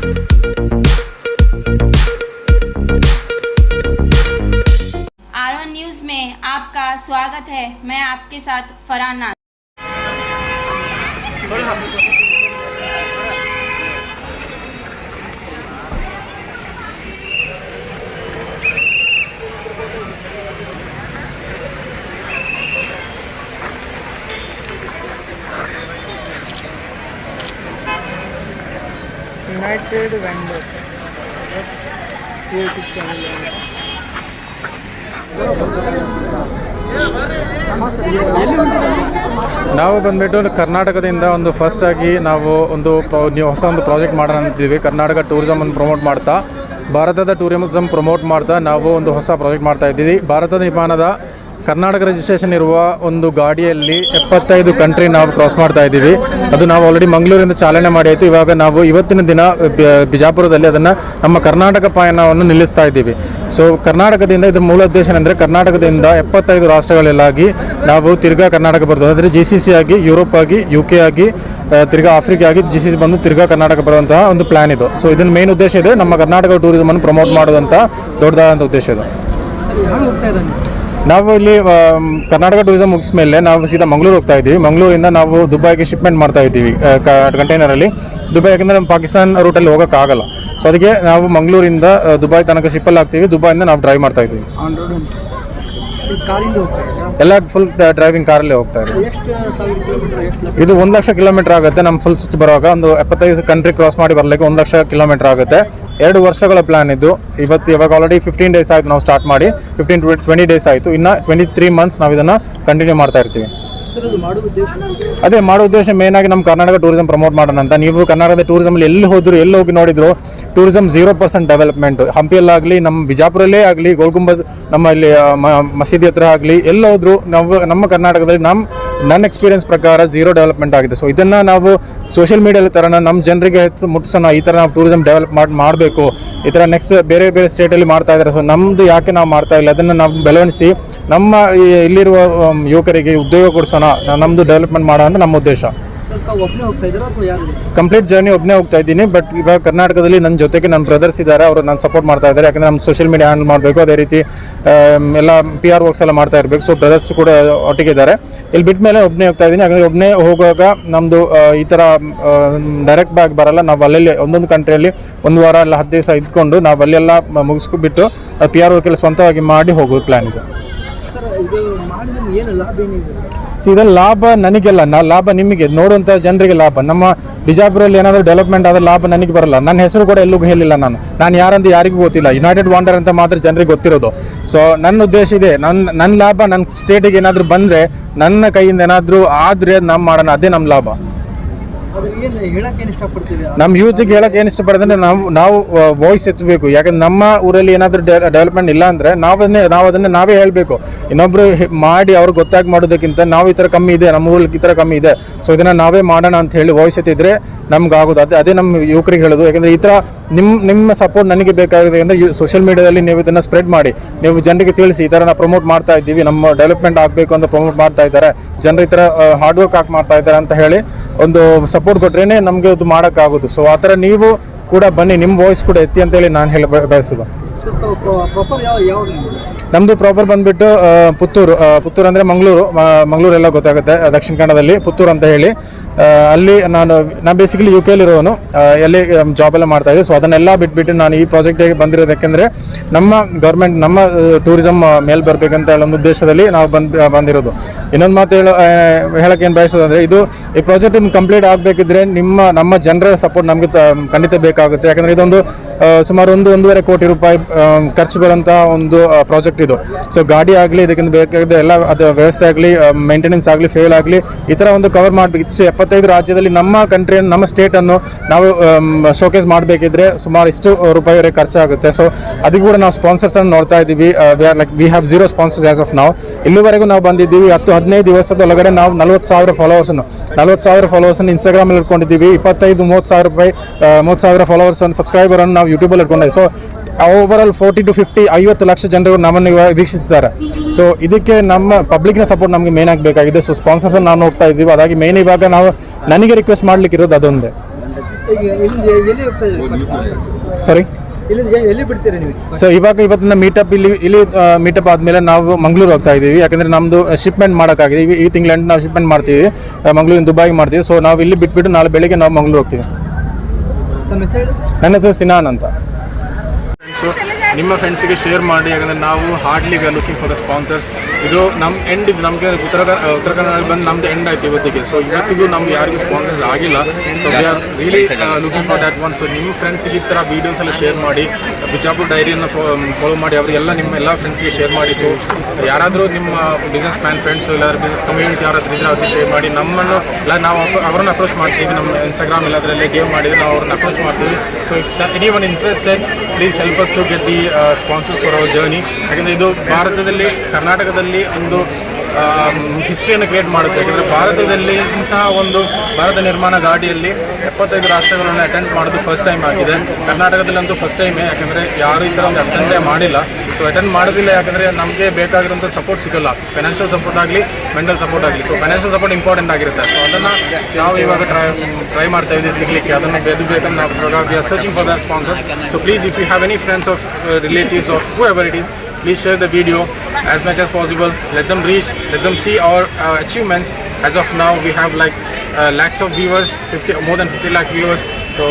R1 news में आपका स्वागत है। मैं आपके साथ फरहान नाज। ಯುನೈಟೆಡ್ ವೆಂಡರ್ ಯೂಟ್ಯೂಬ್ ಚಾನಲ್ ನಾವು ಬಂದುಬಿಟ್ಟು ಕರ್ನಾಟಕದಿಂದ ಒಂದು ಫಸ್ಟ್ ಆಗಿ ನಾವು ಹೊಸ ಒಂದು ಪ್ರಾಜೆಕ್ಟ್ ಮಾಡೋಣ ಅಂತಿದ್ದೀವಿ. ಕರ್ನಾಟಕ ಟೂರಿಸಮನ್ನು ಪ್ರಮೋಟ್ ಮಾಡ್ತಾ, ಭಾರತದ ಟೂರಿಸಮ್ ಪ್ರಮೋಟ್ ಮಾಡ್ತಾ ನಾವು ಒಂದು ಹೊಸ ಪ್ರಾಜೆಕ್ಟ್ ಮಾಡ್ತಾ ಇದ್ದೀವಿ. ಭಾರತದ ವಿಮಾನದ ಕರ್ನಾಟಕ ರಿಜಿಸ್ಟ್ರೇಷನ್ ಇರುವ ಒಂದು ಗಾಡಿಯಲ್ಲಿ 75 ಕಂಟ್ರಿ ನಾವು ಕ್ರಾಸ್ ಮಾಡ್ತಾ ಇದ್ದೀವಿ. ಅದು ನಾವು ಆಲ್ರೆಡಿ ಮಂಗಳೂರಿಂದ ಚಾಲನೆ ಮಾಡಿ ಆಯಿತು. ಇವಾಗ ನಾವು ಇವತ್ತಿನ ದಿನ ಬಿಜಾಪುರದಲ್ಲಿ ಅದನ್ನು ನಮ್ಮ ಕರ್ನಾಟಕ ಪಯಣವನ್ನು ನಿಲ್ಲಿಸ್ತಾ ಇದ್ದೀವಿ. ಸೊ ಕರ್ನಾಟಕದಿಂದ ಇದರ ಮೂಲ ಉದ್ದೇಶ ಏನಂದರೆ, ಕರ್ನಾಟಕದಿಂದ 75 ರಾಷ್ಟ್ರಗಳಲ್ಲಾಗಿ ನಾವು ತಿರ್ಗಾ ಕರ್ನಾಟಕ ಬರೋದು. ಅಂದರೆ GCC ಆಗಿ, ಯುರೋಪ್ ಆಗಿ, UK ಆಗಿ, ತಿರ್ಗಾ ಆಫ್ರಿಕಾ ಆಗಿ GCC ಬಂದು ತಿರ್ಗಾ ಕರ್ನಾಟಕ ಬರುವಂತಹ ಒಂದು ಪ್ಲ್ಯಾನ್ ಇದು. ಸೊ ಇದನ್ನ ಮೇನ್ ಉದ್ದೇಶ ಇದೆ, ನಮ್ಮ ಕರ್ನಾಟಕ ಟೂರಿಸಮನ್ನು ಪ್ರಮೋಟ್ ಮಾಡೋದಂಥ ದೊಡ್ಡದಾದಂಥ ಉದ್ದೇಶ ಇದು. ನಾವು ಇಲ್ಲಿ ಕರ್ನಾಟಕ ಟೂರಿಸಂ ಮುಗಿದ ಮೇಲೆ ನಾವು ಸೀದಾ ಮಂಗಳೂರು ಹೋಗ್ತಾ ಇದ್ದೀವಿ. ಮಂಗಳೂರಿಂದ ನಾವು ದುಬೈಗೆ ಶಿಪ್ಮೆಂಟ್ ಮಾಡ್ತಾ ಇದ್ದೀವಿ ಕಂಟೈನರಲ್ಲಿ. ದುಬೈ ಯಾಕೆಂದರೆ ನಮ್ಮ ಪಾಕಿಸ್ತಾನ ರೂಟಲ್ಲಿ ಹೋಗೋಕ್ಕಾಗಲ್ಲ. ಸೊ ಅದಕ್ಕೆ ನಾವು ಮಂಗಳೂರಿಂದ ದುಬೈ ತನಕ ಶಿಪ್ಪಲ್ಲಿ ಆಗ್ತೀವಿ. ದುಬೈಯಿಂದ ನಾವು ಡ್ರೈವ್ ಮಾಡ್ತಾ ಇದ್ದೀವಿ. ಎಲ್ಲ ಫುಲ್ ಡ್ರೈವಿಂಗ್ ಕಾರಲ್ಲೇ ಹೋಗ್ತಾ ಇದ್ದೀವಿ. ಇದು 1 ಲಕ್ಷ ಕಿಲೋಮೀಟರ್ ಆಗುತ್ತೆ. ನಮ್ಮ ಫುಲ್ ಸುತ್ತಿ ಬರುವಾಗ ಒಂದು 75 ಕಂಟ್ರಿ ಕ್ರಾಸ್ ಮಾಡಿ ಬರಲಿಕ್ಕೆ 1 ಲಕ್ಷ ಕಿಲೋಮೀಟರ್ ಆಗುತ್ತೆ. 2 ವರ್ಷಗಳ ಪ್ಲಾನ್ ಇದು. ಇವಾಗ ಆಲ್ರೆಡಿ 15 ಡೇಸ್ ಆಯಿತು ನಾವು ಸ್ಟಾರ್ಟ್ ಮಾಡಿ. 15 to 20 ಡೇಸ್ ಆಯಿತು. ಇನ್ನು 23 ಮಂತ್ಸ್ ನಾವು ಇದನ್ನು ಕಂಟಿನ್ಯೂ ಮಾಡ್ತಾ ಇರ್ತೀವಿ. ಅದೇ ಮಾಡೋ ಉದ್ದೇಶ ಮೇನ್ ಆಗಿ ನಮ್ಮ ಕರ್ನಾಟಕ ಟೂರಿಸಂ ಪ್ರಮೋಟ್ ಮಾಡೋಣ ಅಂತ. ನೀವು ಕರ್ನಾಟಕದ ಟೂರಿಸಮಲ್ಲಿ ಎಲ್ಲಿ ಹೋಗಿ ನೋಡಿದ್ರು ಟೂರಿಸಂ 0% ಡೆವಲಪ್ಮೆಂಟ್. ಹಂಪಿಯಲ್ಲಾಗಲಿ, ನಮ್ಮ ಬಿಜಾಪುರಲ್ಲೇ ಆಗಲಿ, ಗೋಲ್ ಗುಂಬಜ್ ನಮ್ಮ ಇಲ್ಲಿ ಮಸೀದಿ ಹತ್ರ ಆಗಲಿ, ಎಲ್ಲ ಹೋದ್ರು ನಮ್ಮ ಕರ್ನಾಟಕದಲ್ಲಿ ನನ್ನ ಎಕ್ಸ್ಪೀರಿಯನ್ಸ್ ಪ್ರಕಾರ 0 ಡೆವಲಪ್ಮೆಂಟ್ ಆಗಿದೆ. ಸೊ ಇದನ್ನು ನಾವು ಸೋಷಿಯಲ್ ಮೀಡಿಯಲ್ಲಿ ಥರ ನಮ್ಮ ಜನರಿಗೆ ಹೆಚ್ಚು ಮುಟ್ಸೋಣ. ಈ ಥರ ನಾವು ಟೂರಿಸಂ ಡೆವಲಪ್ ಮಾಡಬೇಕು. ಈ ಥರ ನೆಕ್ಸ್ಟ್ ಬೇರೆ ಬೇರೆ ಸ್ಟೇಟಲ್ಲಿ ಮಾಡ್ತಾ ಇದ್ದಾರೆ. ಸೊ ನಮ್ಮದು ಯಾಕೆ ನಾವು ಮಾಡ್ತಾ ಇಲ್ಲ, ಅದನ್ನು ನಾವು ಬೆಳವಣಿಸಿ ನಮ್ಮ ಇಲ್ಲಿರುವ ಯುವಕರಿಗೆ ಉದ್ಯೋಗ ಕೊಡಿಸೋಣ, ನಮ್ಮದು ಡೆವಲಪ್ಮೆಂಟ್ ಮಾಡೋ ಅಂತ ನಮ್ಮ ಉದ್ದೇಶ. ಕಂಪ್ಲೀಟ್ ಜರ್ನಿ ಒಬ್ಬನೇ ಹೋಗ್ತಾ ಇದ್ದೀನಿ. ಬಟ್ ಇವಾಗ ಕರ್ನಾಟಕದಲ್ಲಿ ನನ್ನ ಜೊತೆಗೆ ನನ್ನ ಬ್ರದರ್ಸ್ ಇದ್ದಾರೆ, ಅವರು ನಾನು ಸಪೋರ್ಟ್ ಮಾಡ್ತಾ ಇದ್ದಾರೆ. ಯಾಕಂದರೆ ನಮ್ಮ ಸೋಷಿಯಲ್ ಮೀಡಿಯಾ ಹ್ಯಾಂಡಲ್ ಮಾಡಬೇಕು, ಅದೇ ರೀತಿ ಎಲ್ಲ PR ವರ್ಕ್ಸ್ ಎಲ್ಲ ಮಾಡ್ತಾ ಇರಬೇಕು. ಸೊ ಬ್ರದರ್ಸ್ ಕೂಡ ಒಟ್ಟಿಗೆ ಇದ್ದಾರೆ. ಇಲ್ಲಿ ಬಿಟ್ಟ ಮೇಲೆ ಒಬ್ಬನೇ ಹೋಗ್ತಾ ಇದ್ದೀನಿ. ಯಾಕಂದರೆ ಒಬ್ಬನೇ ಹೋಗುವಾಗ ನಮ್ಮದು ಈ ಥರ ಡೈರೆಕ್ಟ್ ಬ್ಯಾಗ್ ಬರಲ್ಲ. ನಾವು ಅಲ್ಲಲ್ಲಿ ಒಂದೊಂದು ಕಂಟ್ರಿಯಲ್ಲಿ 1 ವಾರ ಇಲ್ಲ 10 ದಿವಸ ಇದ್ಕೊಂಡು ನಾವು ಅಲ್ಲೆಲ್ಲ ಮುಗಿಸ್ಬಿಟ್ಟು PR ವರ್ಕ್ ಎಲ್ಲ ಸ್ವಂತವಾಗಿ ಮಾಡಿ ಹೋಗೋದು ಪ್ಲ್ಯಾನ್ ಇದೆ. ಇದರಲ್ಲಿ ಲಾಭ ನನಗೆಲ್ಲ, ಲಾಭ ನಿಮಗೆ, ನೋಡುವಂಥ ಜನರಿಗೆ ಲಾಭ. ನಮ್ಮ ಬಿಜಾಪುರಲ್ಲಿ ಏನಾದರೂ ಡೆವಲಪ್ಮೆಂಟ್ ಆದ ಲಾಭ ನನಗೆ ಬರಲ್ಲ. ನನ್ನ ಹೆಸರು ಕೂಡ ಎಲ್ಲೂ ಹೇಳಿಲ್ಲ. ನಾನು ಯಾರಂತ ಯಾರಿಗೂ ಗೊತ್ತಿಲ್ಲ. ಯುನೈಟೆಡ್ ವಾಂಡರ್ ಅಂತ ಮಾತ್ರ ಜನರಿಗೆ ಗೊತ್ತಿರೋದು. ಸೊ ನನ್ನ ಉದ್ದೇಶ ಇದೆ, ನನ್ನ ಲಾಭ ನನ್ನ ಸ್ಟೇಟಿಗೆ ಏನಾದರೂ ಬಂದರೆ, ನನ್ನ ಕೈಯಿಂದ ಏನಾದರೂ ಆದರೆ ನಾವು ಮಾಡೋಣ, ಅದೇ ನಮ್ಮ ಲಾಭ. ನಮ್ಮ ಯೂತ್ಗೆ ಹೇಳಕ್ಕೆ ಏನು ಇಷ್ಟಪಡ್ತಂದ್ರೆ, ನಾವು ವಾಯ್ಸ್ ಎತ್ತಬೇಕು. ಯಾಕಂದ್ರೆ ನಮ್ಮ ಊರಲ್ಲಿ ಏನಾದರೂ ಡೆವಲಪ್ಮೆಂಟ್ ಇಲ್ಲ ಅಂದರೆ ನಾವು ನಾವೇ ಹೇಳಬೇಕು. ಇನ್ನೊಬ್ರು ಮಾಡಿ ಅವ್ರಿಗೆ ಗೊತ್ತಾಗಿ ಮಾಡೋದಕ್ಕಿಂತ ನಾವು ಈ ಥರ ಕಮ್ಮಿ ಇದೆ, ನಮ್ಮ ಊರಲ್ಲಿ ಈ ಥರ ಕಮ್ಮಿ ಇದೆ, ಸೊ ಇದನ್ನು ನಾವೇ ಮಾಡೋಣ ಅಂತ ಹೇಳಿ ವಾಯ್ಸ್ ಎತ್ತಿದ್ರೆ ನಮ್ಗೆ ಆಗೋದು. ಅದೇ ನಮ್ಮ ಯುವಕರಿಗೆ ಹೇಳೋದು. ಯಾಕಂದರೆ ಈ ಥರ ನಿಮ್ಮ ಸಪೋರ್ಟ್ ನನಗೆ ಬೇಕಾಗಿದೆ ಅಂದರೆ ಸೋಷಿಯಲ್ ಮೀಡಿಯಾದಲ್ಲಿ ನೀವು ಇದನ್ನು ಸ್ಪ್ರೆಡ್ ಮಾಡಿ, ನೀವು ಜನರಿಗೆ ತಿಳಿಸಿ, ಈ ಥರ ನಾವು ಪ್ರಮೋಟ್ ಮಾಡ್ತಾ ಇದ್ದೀವಿ, ನಮ್ಮ ಡೆವಲಪ್ಮೆಂಟ್ ಆಗಬೇಕು ಅಂತ ಪ್ರಮೋಟ್ ಮಾಡ್ತಾ ಇದ್ದಾರೆ, ಜನರು ಈ ಥರ ಹಾರ್ಡ್ ವರ್ಕ್ ಹಾಕಿ ಮಾಡ್ತಾ ಇದ್ದಾರೆ ಅಂತ ಹೇಳಿ ಒಂದು ಸಪೋರ್ಟ್ ಕೊಟ್ರೇನೆ ನಮಗೆ ಅದು ಮಾಡೋಕ್ಕಾಗೋದು. ಸೊ ಆ ಥರ ನೀವು ಕೂಡ ಬನ್ನಿ, ನಿಮ್ಮ ವಾಯ್ಸ್ ಕೂಡ ಎತ್ತಿ ಅಂತೇಳಿ ನಾನು ಬಯಸೋದು. ನಮ್ಮದು ಪ್ರಾಪರ್ ಬಂದುಬಿಟ್ಟು ಪುತ್ತೂರು ಅಂದರೆ ಮಂಗಳೂರೆಲ್ಲ ಗೊತ್ತಾಗುತ್ತೆ, ದಕ್ಷಿಣ ಕನ್ನಡದಲ್ಲಿ ಪುತ್ತೂರು ಅಂತ ಹೇಳಿ. ಅಲ್ಲಿ ನಾನು ಬೇಸಿಕಲಿ UK ಇರೋನು, ಎಲ್ಲಿ ಜಾಬ್ ಎಲ್ಲ ಮಾಡ್ತಾಯಿದ್ದೆ. ಸೊ ಅದನ್ನೆಲ್ಲ ಬಿಟ್ಬಿಟ್ಟು ನಾನು ಈ ಪ್ರಾಜೆಕ್ಟಿಗೆ ಬಂದಿರೋದು. ಯಾಕೆಂದರೆ ನಮ್ಮ ಗೌರ್ಮೆಂಟ್ ನಮ್ಮ ಟೂರಿಸಮ್ ಮೇಲೆ ಬರಬೇಕಂತ ಹೇಳೋ ಒಂದು ಉದ್ದೇಶದಲ್ಲಿ ನಾವು ಬಂದಿರೋದು. ಇನ್ನೊಂದು ಮಾತು ಹೇಳೋಕ್ಕೆ ಏನು ಬಯಸೋದಂದರೆ, ಈ ಪ್ರಾಜೆಕ್ಟ್ ಕಂಪ್ಲೀಟ್ ಆಗಬೇಕಿದ್ರೆ ನಮ್ಮ ಜನರ ಸಪೋರ್ಟ್ ನಮಗೆ ಖಂಡಿತ ಬೇಕಾಗುತ್ತೆ. ಯಾಕಂದರೆ ಇದೊಂದು ಸುಮಾರು 1-1.5 ಕೋಟಿ ರೂಪಾಯಿ ಖರ್ಚು ಬರುವಂಥ ಒಂದು ಪ್ರಾಜೆಕ್ಟ್ ಇದು. ಸೊ ಗಾಡಿ ಆಗಲಿ, ಇದಕ್ಕಿಂತ ಬೇಕಾದ ಎಲ್ಲ ಅದು ವ್ಯವಸ್ಥೆ ಆಗಲಿ, ಮೇಂಟೆನೆನ್ಸ್ ಆಗಲಿ, ಫೇಲ್ ಆಗಲಿ, ಈ ಥರ ಒಂದು ಕವರ್ ಮಾಡಬೇಕು. 75 ರಾಜ್ಯದಲ್ಲಿ ನಮ್ಮ ಕಂಟ್ರಿಯನ್ನು, ನಮ್ಮ ಸ್ಟೇಟನ್ನು ನಾವು ಶೋಕೇಸ್ ಮಾಡಬೇಕಿದ್ರೆ ಸುಮಾರು ಇಷ್ಟು ರೂಪಾಯಿವರೆಗೆ ಖರ್ಚಾಗುತ್ತೆ. ಸೊ ಅದಕ್ಕೆ ಕೂಡ ನಾವು ಸ್ಪಾನ್ಸರ್ಸನ್ನು ನೋಡ್ತಾ ಇದ್ದೀವಿ. We have 0 sponsors as of ನಾವು. ಇಲ್ಲಿವರೆಗೂ ನಾವು ಬಂದಿದ್ದೀವಿ 10-15 ದಿವಸದೊಳಗಡೆ ನಾವು 40,000 ಫಾಲೋವರ್ಸನ್ನು ಇನ್ಸ್ಟಾಗ್ರಾಮಲ್ಲಿ ಇಟ್ಕೊಂಡಿದ್ದೀವಿ. 25-30,000 ಫಾಲೋವರ್ಸನ್ನು, ಸಬ್ಸ್ಕ್ರೈಬರನ್ನು ನಾವು ಯೂಟ್ಯೂಬಲ್ಲಿ ಇಟ್ಕೊಂಡಿದ್ದೀವಿ. ಸೊ ಓವರಾಲ್ 40 to 50 ಲಕ್ಷ ಜನರು ನಮ್ಮನ್ನು ವೀಕ್ಷಿಸ್ತಾರೆ. ಸೊ ಇದಕ್ಕೆ ನಮ್ಮ ಪಬ್ಲಿಕ್ನ ಸಪೋರ್ಟ್ ನಮಗೆ ಮೇನ್ ಆಗಬೇಕಾಗಿದೆ. ಸೊ ಸ್ಪಾನ್ಸರ್ಸನ್ನು ನಾವು ನೋಡ್ತಾ ಇದ್ದೀವಿ. ಅದಾಗಿ ಮೇನ್ ಇವಾಗ ನನಗೆ ರಿಕ್ವೆಸ್ಟ್ ಮಾಡಲಿಕ್ಕಿರೋದು ಅದೊಂದೇ. ಈಗ ಇಲ್ಲಿಂದ ಎಲ್ಲಿ ಹೋಗ್ತಾ ಇದ್ದೀರಿ? ಸಾರಿ ಇಲ್ಲಿಂದ ಎಲ್ಲಿ ಬಿಡ್ತೀರಾ ನೀವು? ಸೊ ಇವತ್ತಿನ ಮೀಟಪ್ ಇಲ್ಲಿ ಮೀಟಪ್ ಆದಮೇಲೆ ನಾವು ಮಂಗಳೂರು ಹೋಗ್ತಾ ಇದ್ದೀವಿ. ಯಾಕಂದರೆ ನಮ್ಮದು ಶಿಪ್ಮೆಂಟ್ ಮಾಡೋಕ್ಕಾಗಿದೆ. ಈ ತಿಂಗಳ ಎಂಟು ನಾವು ಶಿಪ್ಮೆಂಟ್ ಮಾಡ್ತೀವಿ, ಮಂಗಳೂರಿನ ದುಬಾಯಿಗೆ ಮಾಡ್ತೀವಿ. ಸೊ ನಾವು ಇಲ್ಲಿ ಬಿಟ್ಬಿಟ್ಟು ನಾಳೆ ಬೆಳಿಗ್ಗೆ ನಾವು ಮಂಗಳೂರು ಹೋಗ್ತೀವಿ. ತಮ್ಮ ಹೆಸರು? ನನ್ನ ಹೆಸರು ಸಿನಾನ್ ಅಂತ. ನಿಮ್ಮ ಫ್ರೆಂಡ್ಸಿಗೆ ಶೇರ್ ಮಾಡಿ, ಯಾಕಂದರೆ ನಾವು hardly we are looking for the sponsors. ಇದು ನಮ್ಮ ಎಂಡ್, ಇದು ನಮಗೆ ಉತ್ತರ ಕನ್ನಡದಲ್ಲಿ ಬಂದು ನಮ್ಮದು ಎಂಡ್ ಆಯಿತು ಇವತ್ತಿಗೆ. ಸೊ ಇವತ್ತಿಗೂ ನಮ್ಗೆ ಯಾರಿಗೂ ಸ್ಪಾನ್ಸರ್ಸ್ ಆಗಿಲ್ಲ. So we are really looking for that one. So ನಿಮ್ಮ ಫ್ರೆಂಡ್ಸಿಗೆ ಈ ಥರ ವೀಡಿಯೋಸ್ ಎಲ್ಲ ಶೇರ್ ಮಾಡಿ, ಬಿಜಾಪುರ್ ಡೈರಿಯನ್ನು ಫಾಲೋ ಮಾಡಿ, ಅವರಿಗೆಲ್ಲ ನಿಮ್ಮ ಎಲ್ಲ ಫ್ರೆಂಡ್ಸ್ಗೆ ಶೇರ್ ಮಾಡಿ. ಸೊ ಯಾರಾದರೂ ನಿಮ್ಮ ಬಿಸ್ನೆಸ್ ಮ್ಯಾನ್ ಫ್ರೆಂಡ್ಸು ಇಲ್ಲ ಬಿಸ್ನೆಸ್ ಕಮ್ಯುನಿಟಿ ಯಾರಾದರೂ ಇದ್ದರೆ ಅವ್ರಿಗೆ ಶೇರ್ ಮಾಡಿ. ನಮ್ಮನ್ನು ಇಲ್ಲ ನಾವು ಅವರನ್ನು ಅಪ್ರೋಚ್ ಮಾಡ್ತೀವಿ. ನಮ್ಮ ಇನ್ಸ್ಟಾಗ್ರಾಮ್ ಎಲ್ಲದರಲ್ಲೇ ಗೇಮ್ ಮಾಡಿದರೆ ನಾವು ಅವ್ರನ್ನ ಅಪ್ರೋಚ್ ಮಾಡ್ತೀವಿ. So if any one interested, please help us to get the sponsors for our journey. ಯಾಕಂದರೆ ಇದು ಭಾರತದಲ್ಲಿ, ಕರ್ನಾಟಕದಲ್ಲಿ ಒಂದು ಹಿಸ್ಟ್ರಿಯನ್ನು ಕ್ರಿಯೇಟ್ ಮಾಡುತ್ತೆ. ಯಾಕಂದರೆ ಭಾರತದಲ್ಲಿ ಇಂತಹ ಒಂದು ಭಾರತ ನಿರ್ಮಾಣ ಗಾಡಿಯಲ್ಲಿ 75 ರಾಷ್ಟ್ರಗಳನ್ನು ಅಟೆಂಡ್ ಮಾಡೋದು ಫಸ್ಟ್ ಟೈಮ್ ಆಗಿದೆ. ಕರ್ನಾಟಕದಲ್ಲಂತೂ ಫಸ್ಟ್ ಟೈಮೇ, ಯಾಕಂದರೆ ಯಾರು ಈ ಥರ ಒಂದು ಅಟೆಂಡೇ ಮಾಡಿಲ್ಲ. ಸೊ ಅಟೆಂಡ್ ಮಾಡೋದಿಲ್ಲ, ಯಾಕಂದರೆ ನಮಗೆ ಬೇಕಾಗಿರೋಂಥ ಸಪೋರ್ಟ್ ಸಿಗೋಲ್ಲ. ಫೈನಾನ್ಷಿಯಲ್ ಸಪೋರ್ಟ್ ಆಗಲಿ, ಮೆಂಟಲ್ ಸಪೋರ್ಟ್ ಆಗಲಿ. ಸೊ ಫೈನಾನ್ಷಿಯಲ್ ಸಪೋರ್ಟ್ ಇಂಪಾರ್ಟೆಂಟ್ ಆಗಿರುತ್ತೆ. ಸೊ ಅದನ್ನು ನಾವು ಇವಾಗ ಟ್ರೈ ಮಾಡ್ತಾ ಇದ್ದೀವಿ ಸಿಗಲಿಕ್ಕೆ. ಅದನ್ನು ಬೇಕಂದ್ರೆ ನಾವು ಇವಾಗ we are searching for the sponsors. So please, if you have any friends of relatives or whoever it is, please share the video as much as possible. Let them see our achievements. As of now we have like lakhs of viewers, more than 50 lakh viewers. So